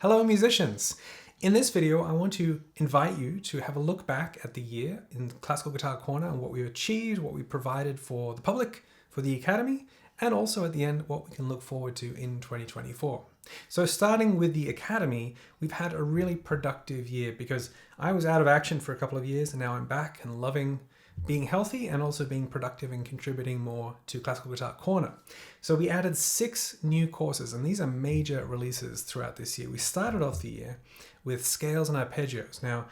Hello musicians! In this video I want to invite you to have a look back at the year in Classical Guitar Corner and what we've achieved, what we provided for the public, for the Academy, and also at the end what we can look forward to in 2024. So starting with the Academy, we've had a really productive year because I was out of action for a couple of years and now I'm back and loving being healthy and also being productive and contributing more to Classical Guitar Corner. So we added 6 new courses, and these are major releases throughout this year. We started off the year with scales and arpeggios. Now,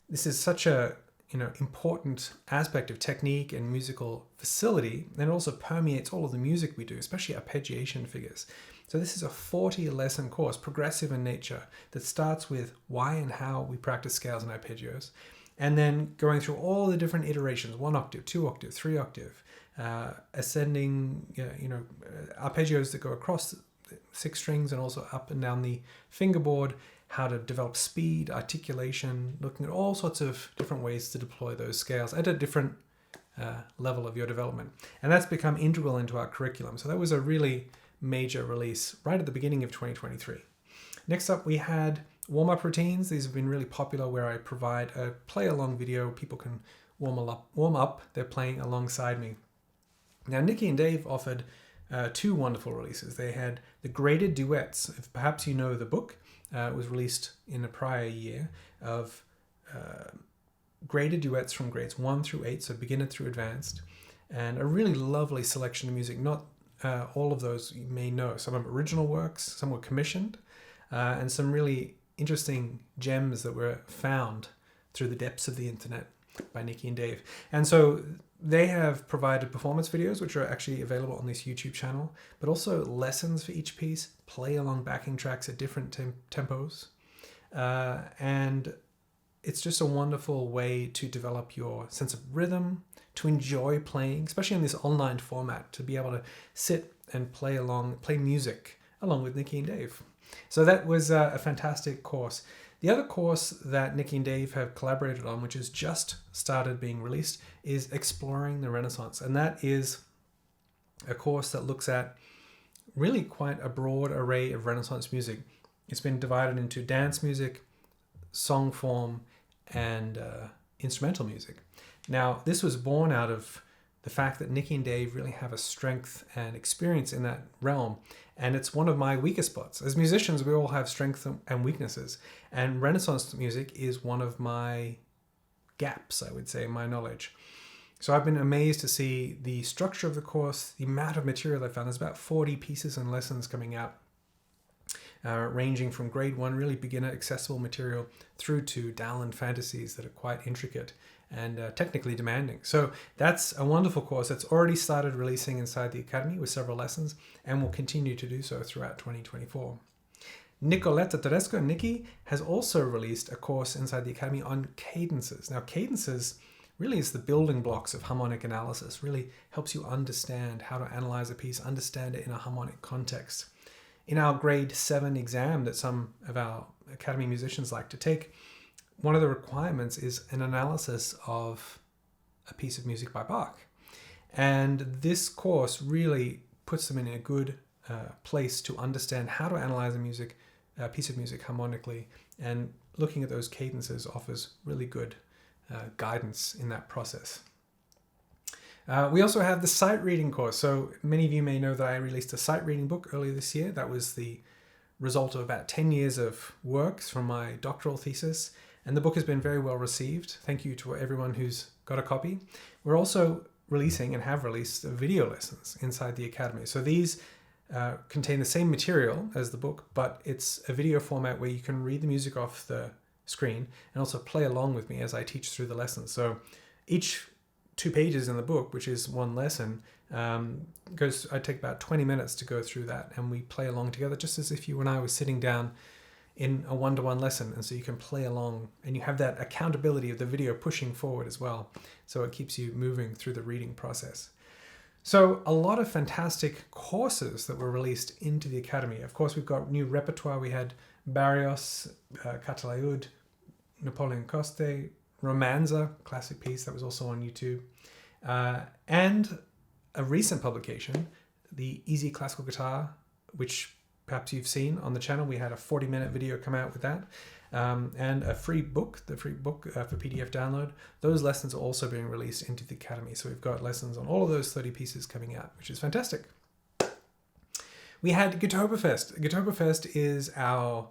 this is such a important aspect of technique and musical facility, and it also permeates all of the music we do, especially arpeggiation figures. So this is a 40-lesson course, progressive in nature, that starts with why and how we practice scales and arpeggios, and then going through all the different iterations, 1 octave, 2 octave, 3 octave, ascending, arpeggios that go across 6 strings and also up and down the fingerboard, how to develop speed, articulation, looking at all sorts of different ways to deploy those scales at a different level of your development. And that's become integral into our curriculum. So that was a really major release right at the beginning of 2023. Next up, we had warm-up routines. These have been really popular where I provide a play-along video. People can warm up. They're playing alongside me. Now, Nikki and Dave offered 2 wonderful releases. They had the graded duets. If perhaps you know the book, it was released in a prior year of graded duets from grades 1 through 8, so beginner through advanced, and a really lovely selection of music. Not all of those you may know. Some of them original works, some were commissioned, and some really interesting gems that were found through the depths of the internet by Nikki and Dave. And so they have provided performance videos, which are actually available on this YouTube channel, but also lessons for each piece, play along backing tracks at different tempos. And it's just a wonderful way to develop your sense of rhythm, to enjoy playing, especially in this online format, to be able to sit and play music along with Nikki and Dave. So that was a fantastic course. The other course that Nikki and Dave have collaborated on, which has just started being released, is Exploring the Renaissance. And that is a course that looks at really quite a broad array of Renaissance music. It's been divided into dance music, song form, and instrumental music. Now, this was born out of the fact that Nikki and Dave really have a strength and experience in that realm. And it's one of my weakest spots. As musicians, we all have strengths and weaknesses. And Renaissance music is one of my gaps, I would say, in my knowledge. So I've been amazed to see the structure of the course, the amount of material I found. There's about 40 pieces and lessons coming out, ranging from grade 1, really beginner accessible material, through to downland fantasies that are quite intricate and technically demanding. So that's a wonderful course that's already started releasing inside the Academy with several lessons and will continue to do so throughout 2024. Nicoletta Tedesco, Nikki, has also released a course inside the Academy on cadences. Now, cadences really is the building blocks of harmonic analysis, really helps you understand how to analyze a piece, understand it in a harmonic context. In our grade 7 exam that some of our Academy musicians like to take, one of the requirements is an analysis of a piece of music by Bach. And this course really puts them in a good place to understand how to analyze a piece of music harmonically, and looking at those cadences offers really good guidance in that process. We also have the sight reading course. So many of you may know that I released a sight reading book earlier this year. That was the result of about 10 years of works from my doctoral thesis. And the book has been very well received. Thank you to everyone who's got a copy. We're also releasing and have released video lessons inside the Academy. So these contain the same material as the book, but it's a video format where you can read the music off the screen and also play along with me as I teach through the lessons. So each 2 pages in the book, which is 1 lesson, I take about 20 minutes to go through that, and we play along together just as if you and I were sitting down in a one-to-one lesson. And so you can play along and you have that accountability of the video pushing forward as well. So it keeps you moving through the reading process. So a lot of fantastic courses that were released into the Academy. Of course, we've got new repertoire. We had Barrios, Catalaud, Napoleon Coste, Romanza, classic piece that was also on YouTube. And a recent publication, the Easy Classical Guitar, which perhaps you've seen on the channel. We had a 40-minute video come out with that. And a free book, the free book for PDF download. Those lessons are also being released into the Academy. So we've got lessons on all of those 30 pieces coming out, which is fantastic. We had Gooba Fest. Gooba Fest is our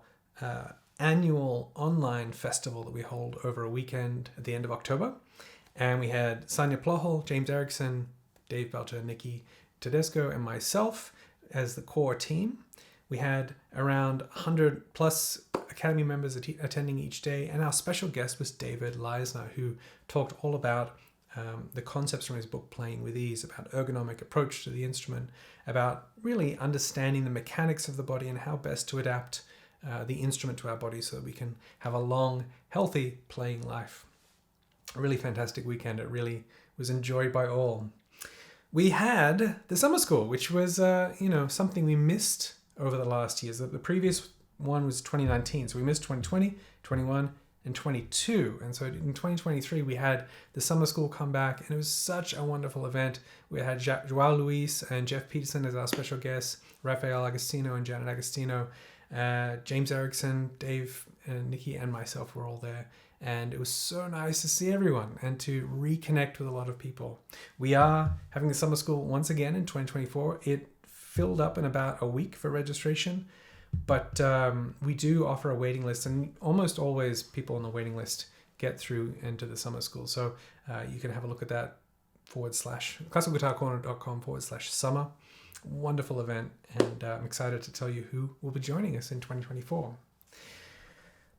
annual online festival that we hold over a weekend at the end of October. And we had Sanya Plohol, James Erickson, Dave Belcher, Nikki Tedesco, and myself as the core team. We had around 100 plus Academy members attending each day, and our special guest was David Leisner, who talked all about the concepts from his book Playing with Ease, about ergonomic approach to the instrument, about really understanding the mechanics of the body and how best to adapt the instrument to our body so that we can have a long, healthy playing life. A really fantastic weekend. It really was enjoyed by all. We had the summer school, which was something we missed over the last years. The previous one was 2019, so we missed 2020, 21, and 22. And so in 2023, we had the summer school come back, and it was such a wonderful event. We had Joao Luis and Jeff Peterson as our special guests, Rafael Agostino and Janet Agostino, James Erickson, Dave, and Nikki, and myself were all there. And it was so nice to see everyone and to reconnect with a lot of people. We are having the summer school once again in 2024. It filled up in about a week for registration, but we do offer a waiting list, and almost always people on the waiting list get through into the summer school. So you can have a look at that /classicalguitarcorner.com/summer. Wonderful event, and I'm excited to tell you who will be joining us in 2024.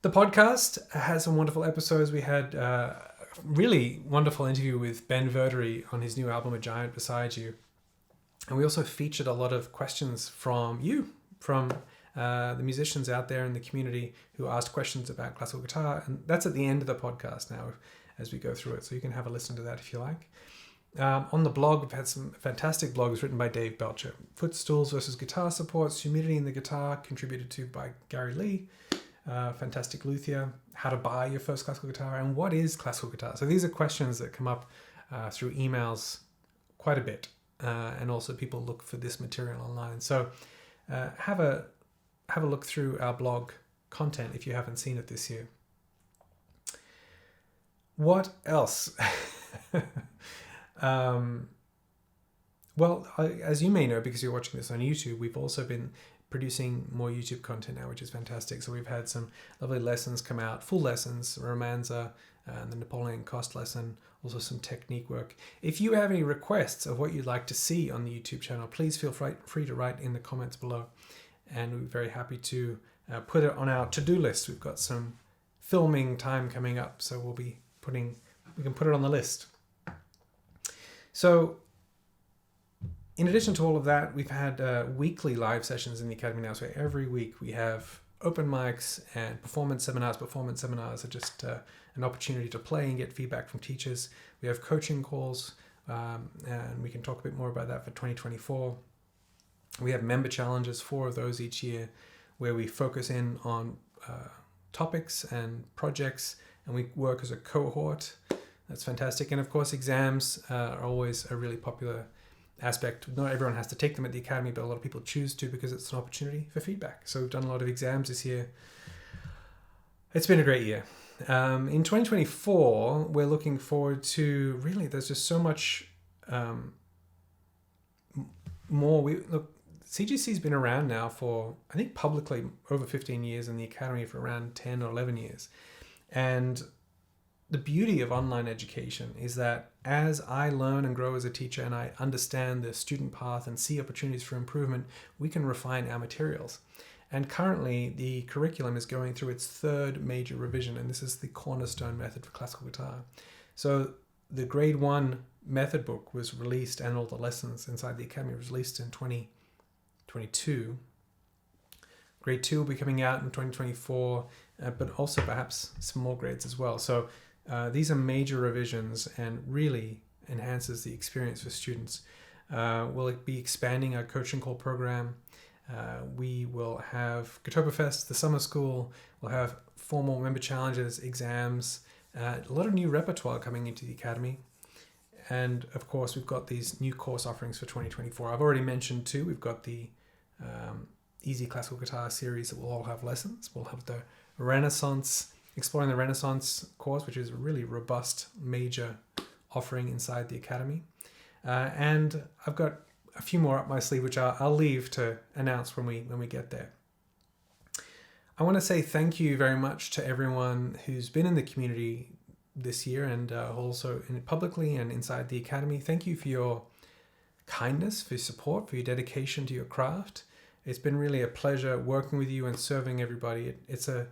The podcast has some wonderful episodes. We had a really wonderful interview with Ben Verdery on his new album, A Giant Beside You. And we also featured a lot of questions from you, from the musicians out there in the community who asked questions about classical guitar. And that's at the end of the podcast now as we go through it. So you can have a listen to that if you like. On the blog, we've had some fantastic blogs written by Dave Belcher. Footstools versus guitar supports, humidity in the guitar, contributed to by Gary Lee. Fantastic Luthier, how to buy your first classical guitar, and what is classical guitar? So these are questions that come up through emails quite a bit, and also people look for this material online. So have a look through our blog content if you haven't seen it this year. What else? Well, as you may know, because you're watching this on YouTube, we've also been producing more YouTube content now, which is fantastic. So we've had some lovely lessons come out, full lessons, Romanza, and the Napoleon Cost lesson, also some technique work. If you have any requests of what you'd like to see on the YouTube channel, please feel free to write in the comments below. And we're very happy to put it on our to-do list. We've got some filming time coming up, so we can put it on the list. So in addition to all of that, we've had weekly live sessions in the Academy now. So every week we have open mics and performance seminars. Performance seminars are just an opportunity to play and get feedback from teachers. We have coaching calls, and we can talk a bit more about that for 2024. We have member challenges, 4 of those each year, where we focus in on topics and projects, and we work as a cohort. That's fantastic. And of course, exams are always a really popular aspect. Not everyone has to take them at the Academy, but a lot of people choose to because it's an opportunity for feedback. So we've done a lot of exams this year. It's been a great year. In 2024, we're looking forward to there's just so much more. CGC's been around now for, I think publicly, over 15 years, and the Academy for around 10 or 11 years. And the beauty of online education is that as I learn and grow as a teacher and I understand the student path and see opportunities for improvement, we can refine our materials. And currently the curriculum is going through its 3rd major revision, and this is the cornerstone method for classical guitar. So the grade 1 method book was released, and all the lessons inside the Academy was released in 2022. Grade 2 will be coming out in 2024, but also perhaps some more grades as well. So these are major revisions and really enhances the experience for students. We'll be expanding our coaching call program. We will have Gooba Fest, the summer school. We'll have formal member challenges, exams, a lot of new repertoire coming into the Academy. And of course, we've got these new course offerings for 2024. I've already mentioned 2. We've got the easy classical guitar series that will all have lessons. We'll have the Renaissance, Exploring the Renaissance course, which is a really robust, major offering inside the Academy. And I've got a few more up my sleeve, which I'll leave to announce when we get there. I want to say thank you very much to everyone who's been in the community this year and also publicly and inside the Academy. Thank you for your kindness, for your support, for your dedication to your craft. It's been really a pleasure working with you and serving everybody. It's an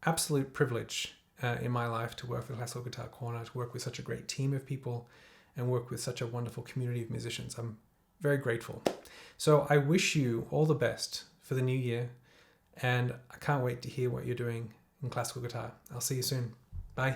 absolute privilege in my life to work with Classical Guitar Corner, to work with such a great team of people and work with such a wonderful community of musicians. I'm very grateful. So I wish you all the best for the new year, and I can't wait to hear what you're doing in classical guitar. I'll see you soon. Bye.